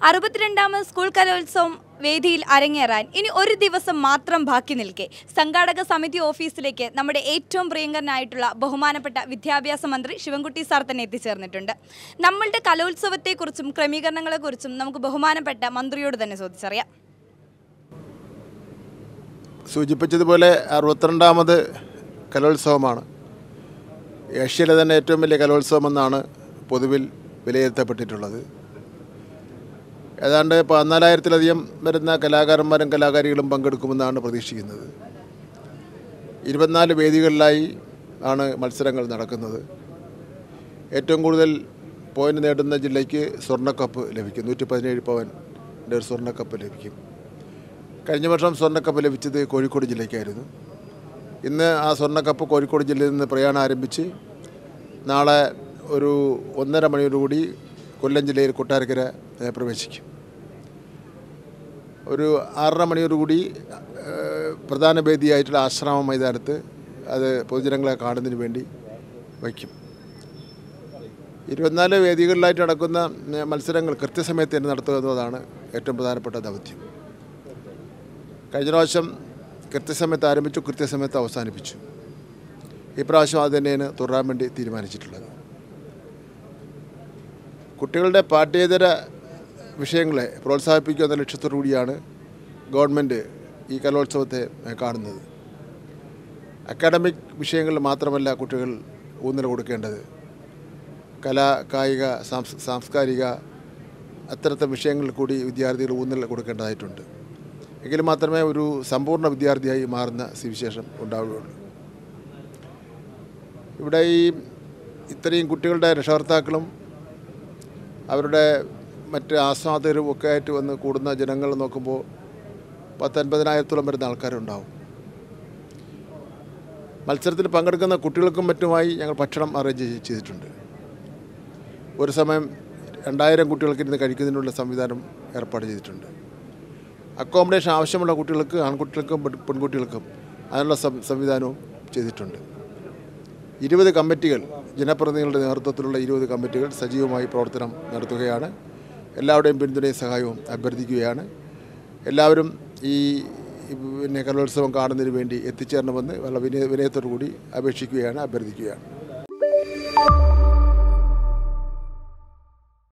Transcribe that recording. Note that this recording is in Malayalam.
62ാമത് സ്കൂൾ കലോത്സവം വേദിയിൽ അരങ്ങേറാൻ ഇനി ഒരു ദിവസം മാത്രം ബാക്കി നിൽക്കെ സംഘാടക സമിതി ഓഫീസിലേക്ക് നമ്മുടെ ഏറ്റവും പ്രിയങ്കരനായിട്ടുള്ള ബഹുമാനപ്പെട്ട വിദ്യാഭ്യാസ മന്ത്രി ശിവൻകുട്ടി സാർ തന്നെ എത്തിച്ചേർന്നിട്ടുണ്ട്. നമ്മളുടെ കലോത്സവത്തെക്കുറിച്ചും ക്രമീകരണങ്ങളെക്കുറിച്ചും നമുക്ക് ബഹുമാനപ്പെട്ട മന്ത്രിയോട് തന്നെ ചോദിച്ചറിയാം. സൂചിപ്പിച്ചതുപോലെ 62ാമത് കലോത്സവമാണ്. ഏഷ്യയിലെ തന്നെ ഏറ്റവും വലിയ കലോത്സവമെന്നാണ് പൊതുവിൽ വിലയിരുത്തപ്പെട്ടിട്ടുള്ളത്. ഏതാണ്ട് 14,000-ലധികം വരുന്ന കലാകാരന്മാരും കലാകാരികളും പങ്കെടുക്കുമെന്നാണ് പ്രതീക്ഷിക്കുന്നത്. 24 വേദികളിലായി ആണ് മത്സരങ്ങൾ നടക്കുന്നത്. ഏറ്റവും കൂടുതൽ പോയിന്റ് നേടുന്ന ജില്ലയ്ക്ക് സ്വർണ്ണക്കപ്പ് ലഭിക്കും. 117 പവൻ്റെ ഒരു സ്വർണ്ണക്കപ്പ് ലഭിക്കും. കഴിഞ്ഞ വർഷം സ്വർണ്ണക്കപ്പ് ലഭിച്ചത് കോഴിക്കോട് ജില്ലയ്ക്കായിരുന്നു. ഇന്ന് ആ സ്വർണ്ണക്കപ്പ് കോഴിക്കോട് ജില്ലയിൽ നിന്ന് പ്രയാണം ആരംഭിച്ച് നാളെ ഒരു 1:30 മണിയോടുകൂടി കൊല്ലം ജില്ലയിൽ കൊട്ടാരക്കര പ്രവേശിക്കും. ഒരു 6:30 മണിയോടുകൂടി പ്രധാന വേദിയായിട്ടുള്ള ആശ്രാമ മൈതാനത്ത് അത് പൊതുജനങ്ങളെ കാണുന്നതിന് വേണ്ടി വയ്ക്കും. 24 വേദികളിലായിട്ട് നടക്കുന്ന മത്സരങ്ങൾ കൃത്യസമയത്ത് തന്നെ നടത്തുക എന്നതാണ് ഏറ്റവും പ്രധാനപ്പെട്ട ദൗത്യം. കഴിഞ്ഞ പ്രാവശ്യം കൃത്യസമയത്ത് ആരംഭിച്ചു, കൃത്യസമയത്ത് അവസാനിപ്പിച്ചു. ഇപ്രാവശ്യം അത് തന്നെയാണ് തുടരാൻ വേണ്ടി തീരുമാനിച്ചിട്ടുള്ളത്. കുട്ടികളുടെ പാഠ്യേതര വിഷയങ്ങളെ പ്രോത്സാഹിപ്പിക്കുക എന്ന ലക്ഷ്യത്തോടു കൂടിയാണ് ഗവൺമെൻറ് ഈ കലോത്സവത്തെ കാണുന്നത്. അക്കാഡമിക് വിഷയങ്ങളിൽ മാത്രമല്ല കുട്ടികൾ ഊന്നൽ കൊടുക്കേണ്ടത്. കലാ, കായിക, സാംസ്കാരിക അത്തരത്തെ വിഷയങ്ങളിൽ കൂടി വിദ്യാർത്ഥികൾ ഊന്നൽ കൊടുക്കേണ്ടതായിട്ടുണ്ട്. എങ്കിൽ മാത്രമേ ഒരു സമ്പൂർണ്ണ വിദ്യാർത്ഥിയായി മാറുന്ന സ്ഥിതിവിശേഷം ഉണ്ടാവുകയുള്ളൂ. ഇവിടെ ഇത്രയും കുട്ടികളുടെ രക്ഷകർത്താക്കളും അവരുടെ മറ്റ് ആസ്വാദകരും ഒക്കെ ആയിട്ട് വന്ന് കൂടുന്ന ജനങ്ങൾ നോക്കുമ്പോൾ 10,000-50,000 വരുന്ന ആൾക്കാരുണ്ടാവും. മത്സരത്തിൽ പങ്കെടുക്കുന്ന കുട്ടികൾക്കും മറ്റുമായി ഞങ്ങൾ ഭക്ഷണം അറേഞ്ച് ചെയ്തിട്ടുണ്ട്. ഒരു സമയം 2,000 കുട്ടികൾക്ക് ഇരുന്ന് കഴിക്കുന്നതിനുള്ള സംവിധാനം ഏർപ്പാട് ചെയ്തിട്ടുണ്ട്. അക്കോമഡേഷൻ ആവശ്യമുള്ള കുട്ടികൾക്ക്, ആൺകുട്ടികൾക്കും പെൺകുട്ടികൾക്കും അതിനുള്ള സംവിധാനവും ചെയ്തിട്ടുണ്ട്. 20 കമ്മിറ്റികൾ, ജനപ്രതിനിധികളുടെ നേതൃത്വത്തിലുള്ള 20 കമ്മിറ്റികൾ സജീവമായി പ്രവർത്തനം നടത്തുകയാണ്. എല്ലാവരുടെയും പിന്തുണയും സഹായവും അഭ്യർത്ഥിക്കുകയാണ്. എല്ലാവരും ഈ കലോത്സവം കാണുന്നതിന് വേണ്ടി എത്തിച്ചേരണമെന്ന് വളരെ വിനയത്തോടു കൂടി അപേക്ഷിക്കുകയാണ്, അഭ്യർത്ഥിക്കുകയാണ്.